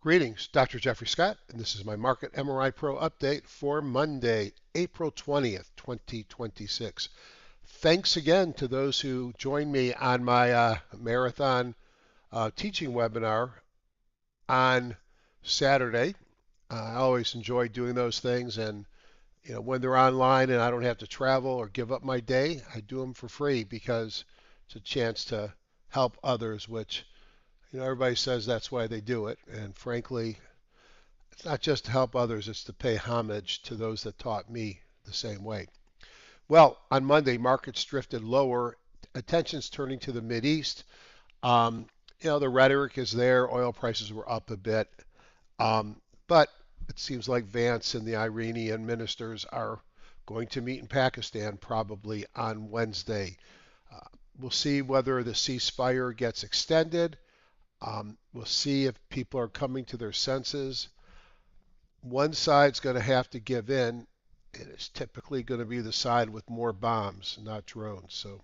Greetings, Dr. Jeffrey Scott, and this is my Market MRI Pro update for Monday, April 20th, 2026. Thanks again to those who joined me on my marathon teaching webinar on Saturday. I always enjoy doing those things, and when they're online and I don't have to travel or give up my day, I do them for free because it's a chance to help others, which everybody says that's why they do it, and frankly, it's not just to help others, it's to pay homage to those that taught me the same way. Well, on Monday, markets drifted lower. Attention's turning to the Mideast. Um, the rhetoric is there. Oil prices were up a bit. But it seems like Vance and the Iranian ministers are going to meet in Pakistan probably on Wednesday. Uh, we'll see whether the ceasefire gets extended. We'll see if people are coming to their senses. One side's going to have to give in, and it's typically going to be the side with more bombs, not drones. So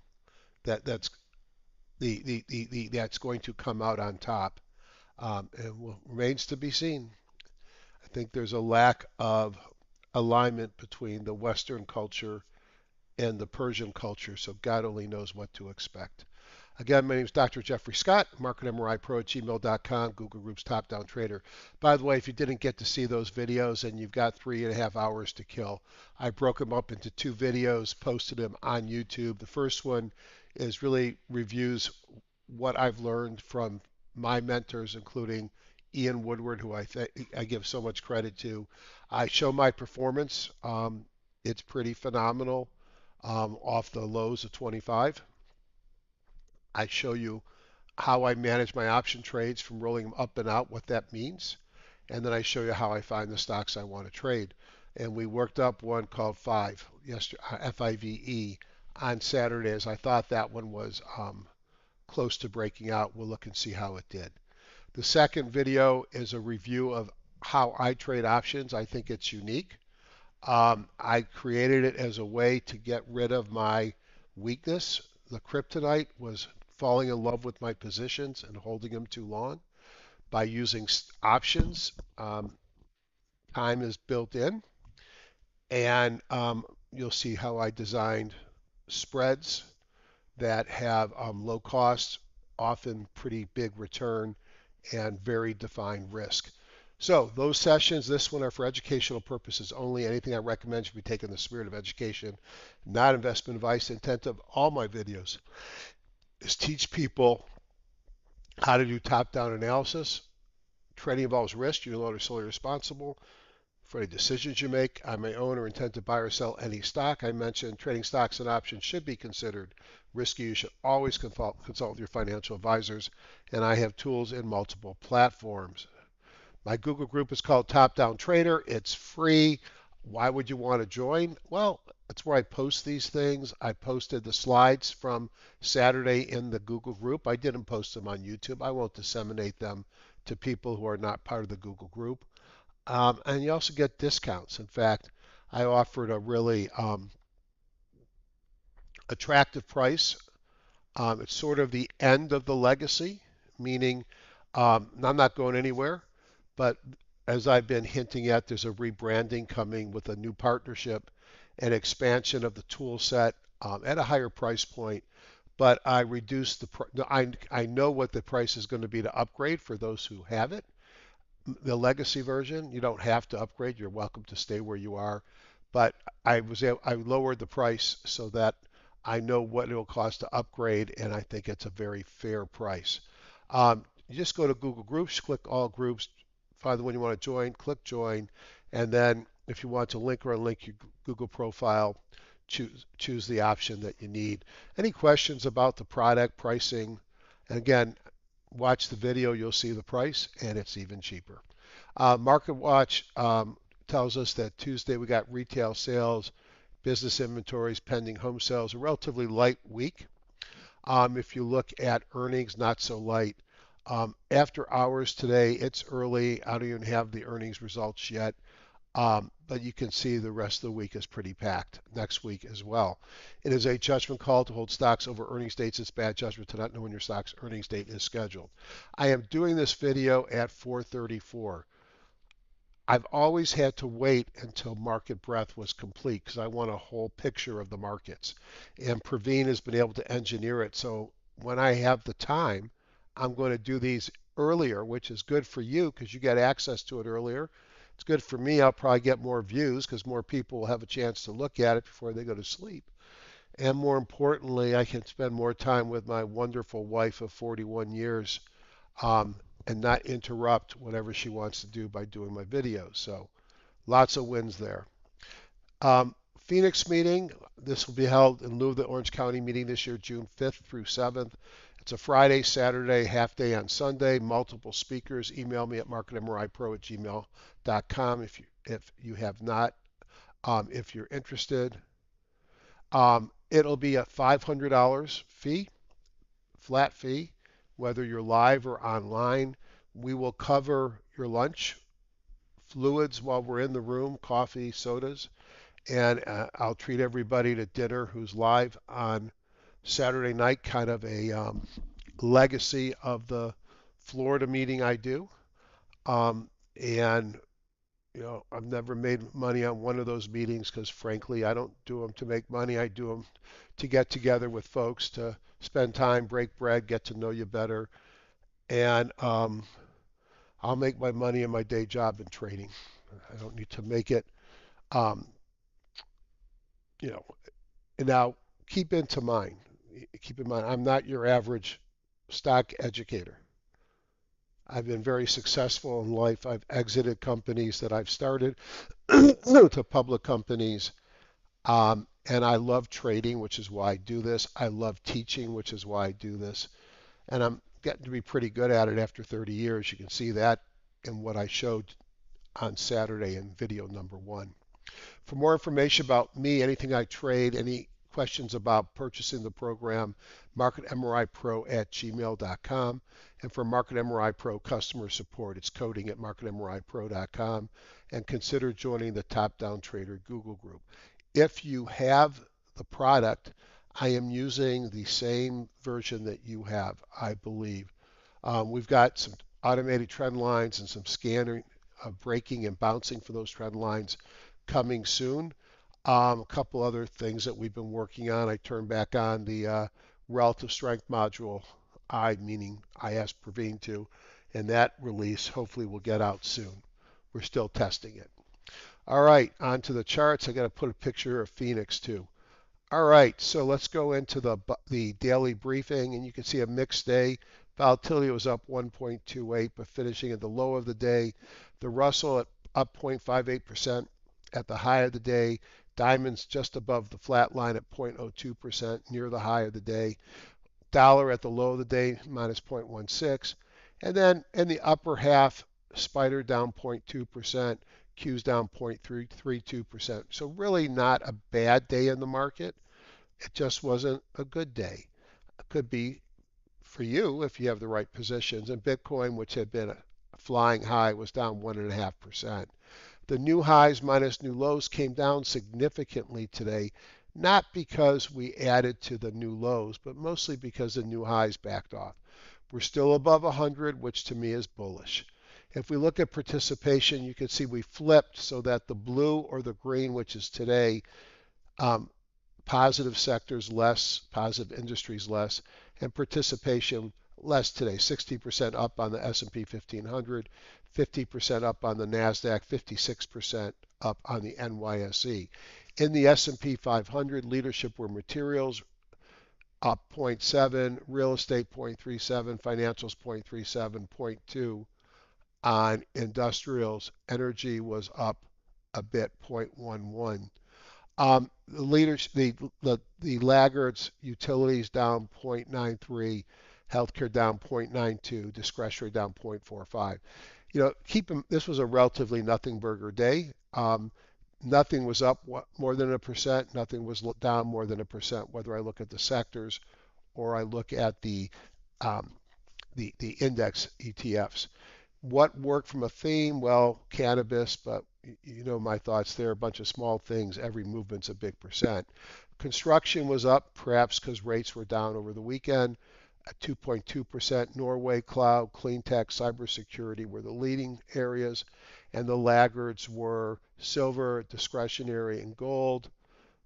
that's that's going to come out on top, and remains to be seen. I think there's a lack of alignment between the Western culture and the Persian culture, so God only knows what to expect. Again, my name is Dr. Jeffrey Scott, marketmripro@gmail.com, Google Group's top-down trader. By the way, if you didn't get to see those videos and you've got 3.5 hours to kill, I broke them up into two videos, posted them on YouTube. The first one is really reviews what I've learned from my mentors, including Ian Woodward, who I give so much credit to. I show my performance. It's pretty phenomenal off the lows of 25. I show you how I manage my option trades from rolling them up and out, what that means. And then I show you how I find the stocks I want to trade. And we worked up one called FIVE, yesterday, FIVE, on Saturday, as I thought that one was close to breaking out. We'll look and see how it did. The second video is a review of how I trade options. I think it's unique. I created it as a way to get rid of my weakness. The kryptonite was falling in love with my positions and holding them too long. By using options, time is built in, and you'll see how I designed spreads that have low cost, often pretty big return, and very defined risk. So those sessions, this one, are for educational purposes only. Anything I recommend should be taken in the spirit of education, not investment advice. The intent of all my videos is teach people how to do top-down analysis. Trading involves risk. You're not solely responsible for any decisions you make. I may own or intend to buy or sell any stock. I mentioned trading stocks and options should be considered risky. You should always consult with your financial advisors. And I have tools in multiple platforms. My Google group is called Top Down Trader. It's free. Why would you want to join? Well, that's where I post these things. I posted the slides from Saturday in the Google group. I didn't post them on YouTube. I won't disseminate them to people who are not part of the Google group. And you also get discounts. In fact, I offered a really attractive price. It's sort of the end of the legacy, meaning I'm not going anywhere. But as I've been hinting at, there's a rebranding coming with a new partnership and expansion of the tool set at a higher price point. But I reduced I know what the price is going to be to upgrade for those who have it. The legacy version, you don't have to upgrade. You're welcome to stay where you are. But I lowered the price so that I know what it will cost to upgrade, and I think it's a very fair price. You just go to Google Groups, click All Groups, find the one you want to join, click Join, and then if you want to link or unlink your Google profile, choose the option that you need. Any questions about the product, pricing, and again, watch the video, you'll see the price, and it's even cheaper. Market Watch tells us that Tuesday we got retail sales, business inventories, pending home sales, a relatively light week. If you look at earnings, not so light. After hours today, it's early. I don't even have the earnings results yet. But you can see the rest of the week is pretty packed next week as well. It is a judgment call to hold stocks over earnings dates. It's bad judgment to not know when your stock's earnings date is scheduled. I am doing this video at 4:34. I've always had to wait until market breadth was complete because I want a whole picture of the markets. And Praveen has been able to engineer it. So when I have the time, I'm going to do these earlier, which is good for you because you get access to it earlier. It's good for me. I'll probably get more views because more people will have a chance to look at it before they go to sleep. And more importantly, I can spend more time with my wonderful wife of 41 years um, and not interrupt whatever she wants to do by doing my videos. So lots of wins there. Phoenix meeting, this will be held in lieu of the Orange County meeting this year, June 5th through 7th. It's a Friday, Saturday, half day on Sunday, multiple speakers. Email me at marketmripro@gmail.com if you have not, if you're interested. It'll be a $500 fee, flat fee, whether you're live or online. We will cover your lunch, fluids while we're in the room, coffee, sodas, and I'll treat everybody to dinner who's live on Saturday night, kind of a legacy of the Florida meeting I do. And I've never made money on one of those meetings because, frankly, I don't do them to make money. I do them to get together with folks, to spend time, break bread, get to know you better, and I'll make my money in my day job in trading. I don't need to make it. Um, you know, and now keep in mind, I'm not your average stock educator. I've been very successful in life. I've exited companies that I've started to public companies. And I love trading, which is why I do this. I love teaching, which is why I do this. And I'm getting to be pretty good at it after 30 years. You can see that in what I showed on Saturday in video number 1. For more information about me, anything I trade, any questions about purchasing the program, marketmripro@gmail.com. And for Market MRI Pro customer support, it's coding at marketmripro.com. And consider joining the Top Down Trader Google group. If you have the product, I am using the same version that you have, I believe. We've got some automated trend lines and some scanning, breaking and bouncing for those trend lines coming soon. A couple other things that we've been working on. I turned back on the relative strength module, meaning I asked Praveen to, and that release hopefully will get out soon. We're still testing it. All right, on to the charts. I got to put a picture of Phoenix too. All right, so let's go into the daily briefing, and you can see a mixed day. Volatility was up 1.28, but finishing at the low of the day. The Russell up 0.58% at the high of the day. Diamonds just above the flat line at 0.02%, near the high of the day. Dollar at the low of the day, minus 0.16. And then in the upper half, Spider down 0.2%, Q's down 0.32%. So really not a bad day in the market. It just wasn't a good day. It could be for you if you have the right positions. And Bitcoin, which had been a flying high, was down 1.5%. The new highs minus new lows came down significantly today, not because we added to the new lows, but mostly because the new highs backed off. We're still above 100, which to me is bullish. If we look at participation, you can see we flipped so that the blue or the green, which is today, positive sectors less, positive industries less, and participation less today. 60% up on the S&P 1500, 50% up on the NASDAQ, 56% up on the NYSE. In the S&P 500, leadership were materials up 0.7, real estate 0.37, financials 0.37, 0.2 on industrials. Energy was up a bit, 0.11. The laggards, utilities down 0.93, healthcare down 0.92, discretionary down 0.45. This was a relatively nothing burger day. Nothing was up more than 1%. Nothing was down more than 1%. Whether I look at the sectors or I look at the index ETFs. What worked from a theme? Well, cannabis, but You know my thoughts there, a bunch of small things, every movement's a big percent. Construction was up, perhaps because rates were down over the weekend at 2.2%. Norway, cloud, clean tech, cybersecurity were the leading areas, and the laggards were silver, discretionary, and gold.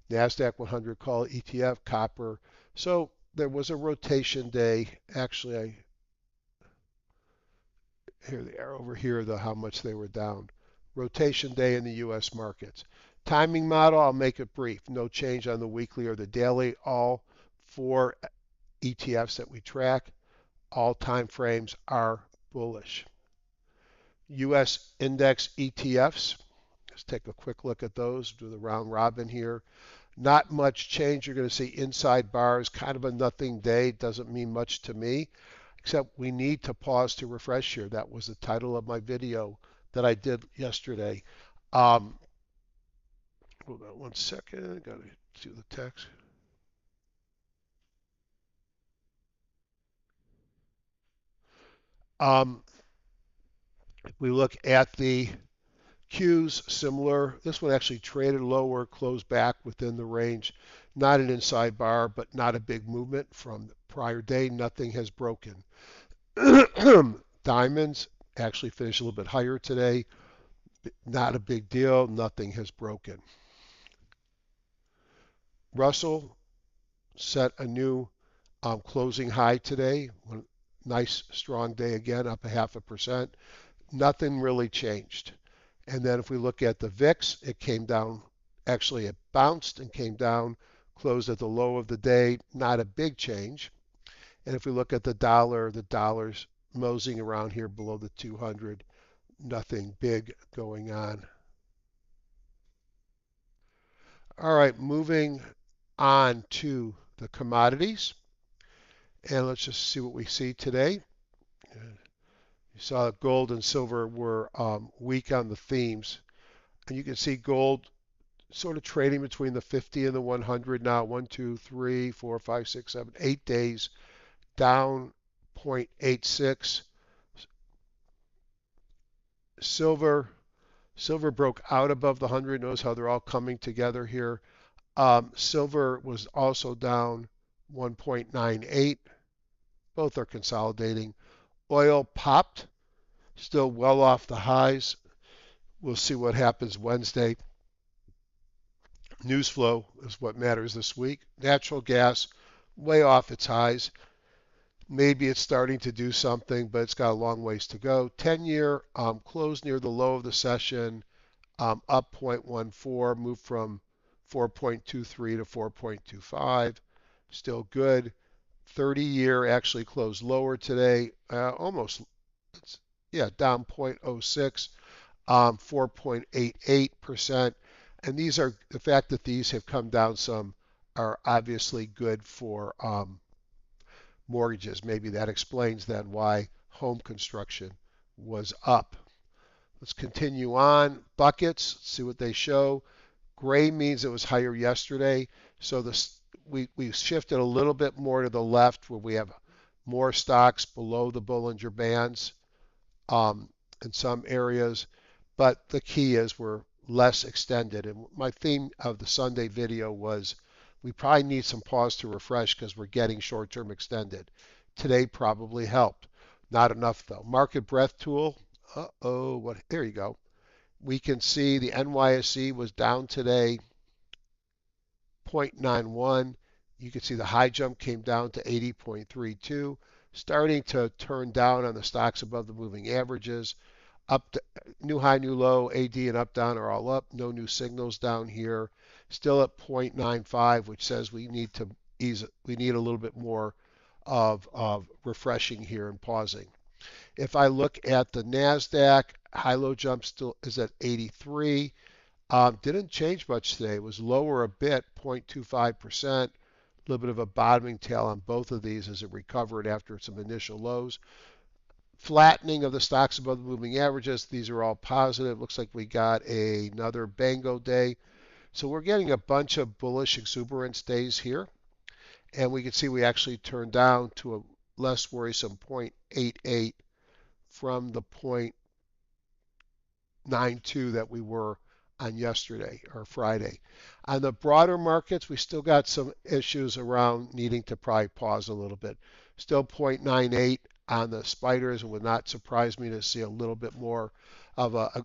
NASDAQ 100 call ETF, copper. So there was a rotation day. Actually, I here they are over here, how much they were down. Rotation day in the U.S. markets. Timing model, I'll make it brief. No change on the weekly or the daily. All four ETFs that we track, all time frames are bullish. U.S. index ETFs, let's take a quick look at those, do the round robin here. Not much change. You're going to see inside bars, kind of a nothing day. Doesn't mean much to me, except we need to pause to refresh here. That was the title of my video that I did yesterday. Hold on one second. Got to do the text. If we look at the Qs, similar. This one actually traded lower, closed back within the range. Not an inside bar, but not a big movement from the prior day. Nothing has broken. Diamonds actually finished a little bit higher today. Not a big deal. Nothing has broken. Russell set a new closing high today. Nice strong day again, up 0.5%. Nothing really changed. And then if we look at the VIX, it came down. Actually, it bounced and came down, closed at the low of the day. Not a big change. And if we look at the dollar's moseying around here below the 200. Nothing big going on. All right, moving on to the commodities. And let's just see what we see today. You saw that gold and silver were weak on the themes. And you can see gold sort of trading between the 50 and the 100 now. 1, 2, 3, 4, 5, 6, 7, 8 days. Down 0.86. Silver broke out above the 100. Notice how they're all coming together here. Silver was also down 1.98. Both are consolidating. Oil popped, still well off the highs. We'll see what happens Wednesday. News flow is what matters this week. Natural gas, way off its highs. Maybe it's starting to do something, but it's got a long ways to go. 10-year closed near the low of the session, up 0.14, moved from 4.23 to 4.25. Still good. 30-year actually closed lower today, almost, down 0.06, 4.88%. And these are, the fact that these have come down some are obviously good for mortgages. Maybe that explains then why home construction was up. Let's continue on. Buckets, see what they show. Gray means it was higher yesterday. So we shifted a little bit more to the left where we have more stocks below the Bollinger Bands in some areas. But the key is we're less extended. And my theme of the Sunday video was we probably need some pause to refresh because we're getting short-term extended. Today probably helped. Not enough though. Market breadth tool. There you go. We can see the NYSE was down today 0.91. You can see the high jump came down to 80.32. Starting to turn down on the stocks above the moving averages. Up to, new high, new low, AD and up, down are all up. No new signals down here. Still at 0.95, which says we need to ease. We need a little bit more of refreshing here and pausing. If I look at the NASDAQ, high-low jump still is at 83. Didn't change much today. It was lower a bit, 0.25%. A little bit of a bottoming tail on both of these as it recovered after some initial lows. Flattening of the stocks above the moving averages. These are all positive. Looks like we got another Bango day. So we're getting a bunch of bullish exuberance days here. And we can see we actually turned down to a less worrisome 0.88 from the 9.2 that we were on yesterday or Friday. On the broader markets, we still got some issues around needing to probably pause a little bit. Still 0.98 on the spiders, and would not surprise me to see a little bit more of a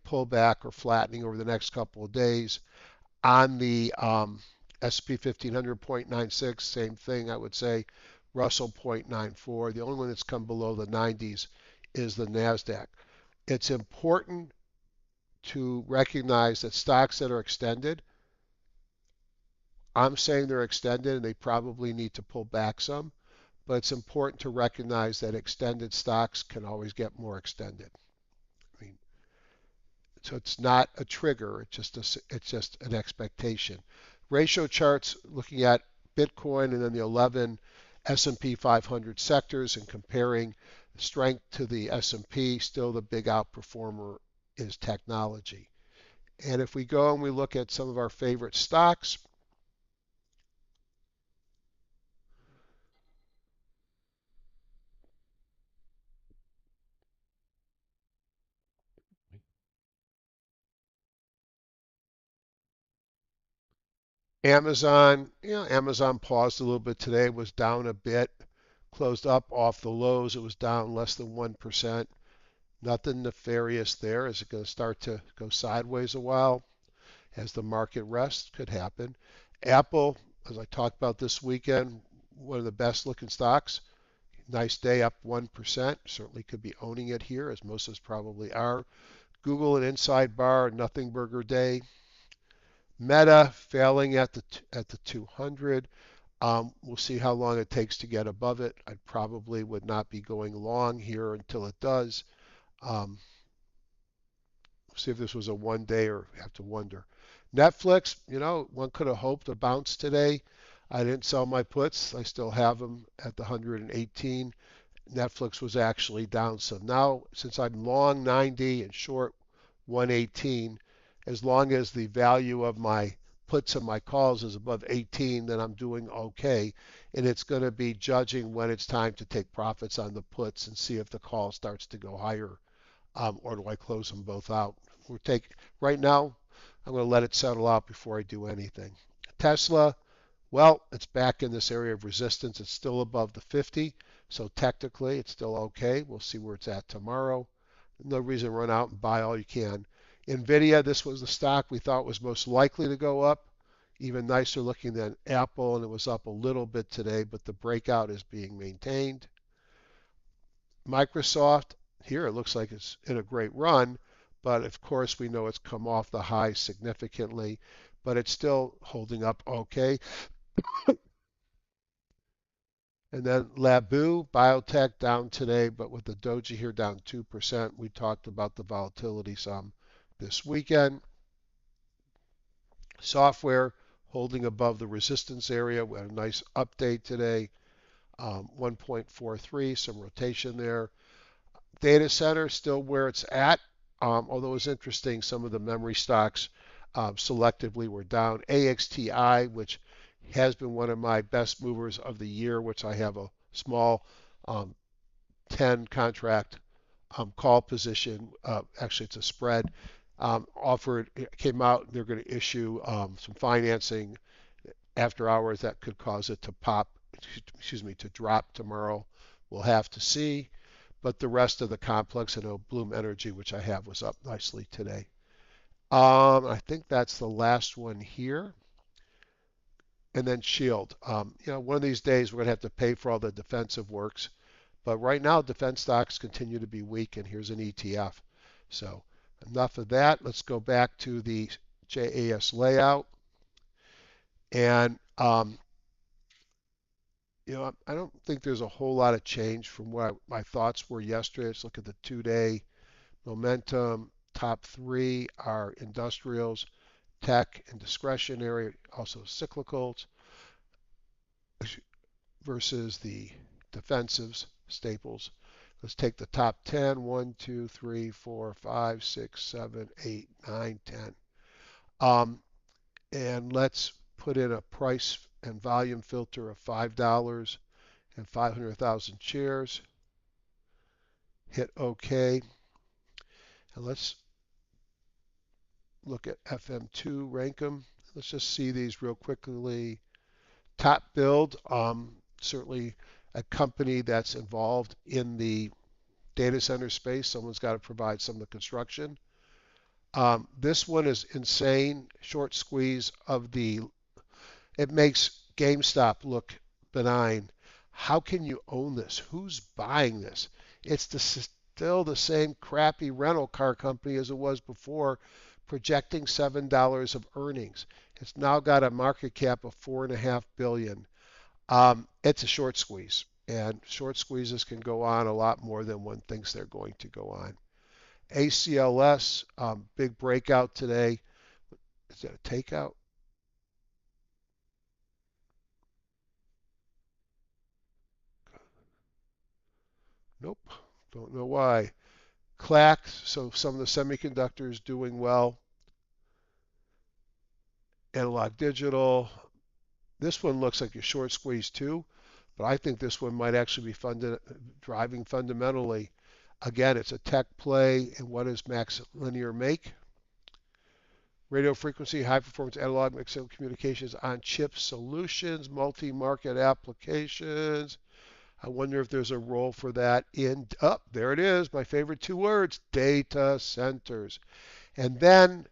pullback or flattening over the next couple of days. On the SP 1500 0.96, same thing I would say. Russell 0.94. The only one that's come below the 90s is the NASDAQ. It's important to recognize that stocks that are extended, I'm saying they're extended and they probably need to pull back some, but it's important to recognize that extended stocks can always get more extended. I mean, so it's not a trigger, it's just an expectation. Ratio charts looking at Bitcoin and then the 11 S&P 500 sectors and comparing strength to the S&P, still the big outperformer is technology. And if we go and we look at some of our favorite stocks, Amazon, Amazon paused a little bit today, was down a bit, closed up off the lows. It was down less than 1%. Nothing nefarious there. Is it going to start to go sideways a while as the market rests? Could happen. Apple, as I talked about this weekend, one of the best looking stocks. Nice day up 1%. Certainly could be owning it here, as most of us probably are. Google an inside bar, nothing burger day. Meta failing at the 200. We'll see how long it takes to get above it. I probably would not be going long here until it does. Um, see if this was a one day or have to wonder. Netflix, one could have hoped a bounce today. I didn't sell my puts. I still have them at the 118. Netflix was actually down some. Now, since I'm long 90 and short 118, as long as the value of my puts and my calls is above 18, then I'm doing okay. And it's going to be judging when it's time to take profits on the puts and see if the call starts to go higher, or do I close them both out. Right now, I'm going to let it settle out before I do anything. Tesla, well, it's back in this area of resistance. It's still above the 50, so technically it's still okay. We'll see where it's at tomorrow. No reason to run out and buy all you can. Nvidia, this was the stock we thought was most likely to go up. Even nicer looking than Apple, and it was up a little bit today, but the breakout is being maintained. Microsoft, here it looks like it's in a great run, but of course we know it's come off the high significantly, but it's still holding up okay. And then Labu, biotech down today, but with the doji here down 2%. We talked about the volatility some this weekend. Software holding above the resistance area. We had a nice update today, 1.43, some rotation there. Data center still where it's at, although it's interesting, some of the memory stocks selectively were down. AXTI, which has been one of my best movers of the year, which I have a small 10 contract call position. Actually, it's a spread. Came out, they're going to issue some financing after hours that could cause it to to drop tomorrow. We'll have to see. But the rest of the complex, I know Bloom Energy, which I have, was up nicely today. I think that's the last one here. And then Shield. One of these days we're going to have to pay for all the defensive works. But right now, defense stocks continue to be weak, and here's an ETF. So enough of that. Let's go back to the JAS layout. And, I don't think there's a whole lot of change from what my thoughts were yesterday. Let's look at the 2-day momentum. Top three are industrials, tech, and discretionary, also cyclicals, versus the defensives, staples. Let's take the top 10. 1, 2, 3, 4, 5, 6, 7, 8, 9, 10. And let's put in a price and volume filter of $5 and 500,000 shares. Hit OK. And let's look at FM2, rank them. Let's just see these real quickly. Top Build, certainly a company that's involved in the data center space. Someone's got to provide some of the construction. This one is insane. Short squeeze of the, it makes GameStop look benign. How can you own this? Who's buying this? It's still the same crappy rental car company as it was before, projecting $7 of earnings. It's now got a market cap of $4.5 billion. It's a short squeeze, and short squeezes can go on a lot more than one thinks they're going to go on. ACLS, big breakout today. Is that a takeout? Nope. Don't know why. CLAC, so some of the semiconductors doing well. Analog digital. This one looks like a short squeeze too, but I think this one might actually be driving fundamentally. Again, it's a tech play, and what does Max Linear make? Radio frequency, high performance analog mixed communications on chip solutions, multi-market applications. I wonder if there's a role for that in, there it is, my favorite two words, data centers. And then,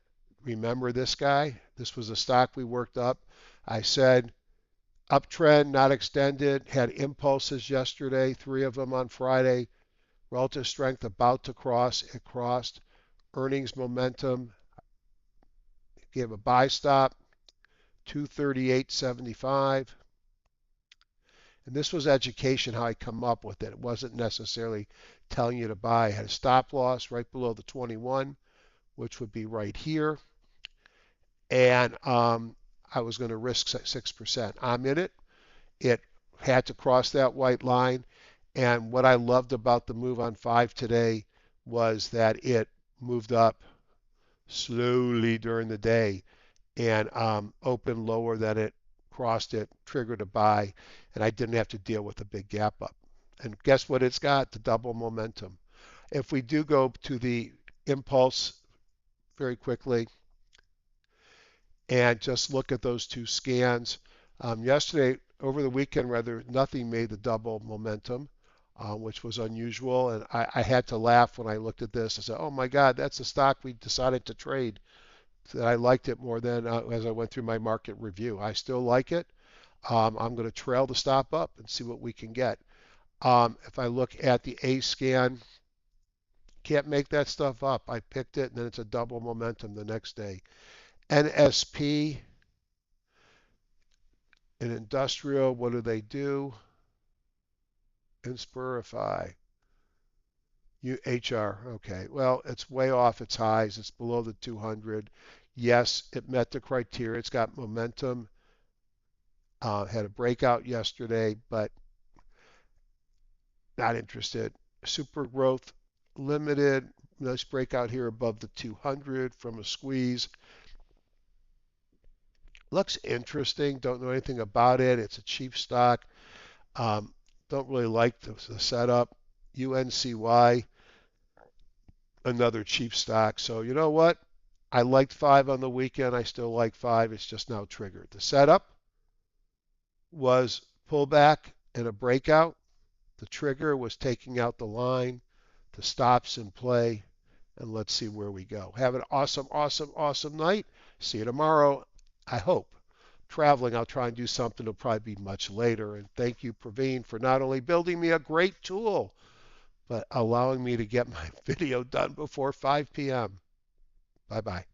remember this guy? This was a stock we worked up. I said, uptrend, not extended, had impulses yesterday, 3 of them on Friday. Relative strength about to cross, it crossed. Earnings momentum, gave a buy stop, 238.75. And this was education, how I come up with it. It wasn't necessarily telling you to buy. I had a stop loss right below the 21, which would be right here. And I was going to risk 6%. I'm in it. It had to cross that white line. And what I loved about the move on 5 today was that it moved up slowly during the day and opened lower than it crossed it, triggered a buy, and I didn't have to deal with a big gap up. And guess what it's got? The double momentum. If we do go to the impulse very quickly and just look at those two scans, yesterday, over the weekend rather, nothing made the double momentum, which was unusual. And I had to laugh when I looked at this. I said, oh my God, that's the stock we decided to trade. That I liked it more than as I went through my market review. I still like it. I'm going to trail the stop up and see what we can get. If I look at the A scan, can't make that stuff up. I picked it and then it's a double momentum the next day. NSP and industrial, what do? Inspirify. HR, okay. Well, it's way off its highs. It's below the 200. Yes, it met the criteria. It's got momentum. Had a breakout yesterday, but not interested. Super growth limited. Nice breakout here above the 200 from a squeeze. Looks interesting. Don't know anything about it. It's a cheap stock. Don't really like the setup. UNCY, another cheap stock. So you know what? I liked 5 on the weekend. I still like 5. It's just now triggered. The setup was pullback and a breakout. The trigger was taking out the line. The stop's in play. And let's see where we go. Have an awesome, awesome, awesome night. See you tomorrow. I hope. Traveling, I'll try and do something. It'll probably be much later. And thank you, Praveen, for not only building me a great tool, but allowing me to get my video done before 5 p.m. Bye-bye.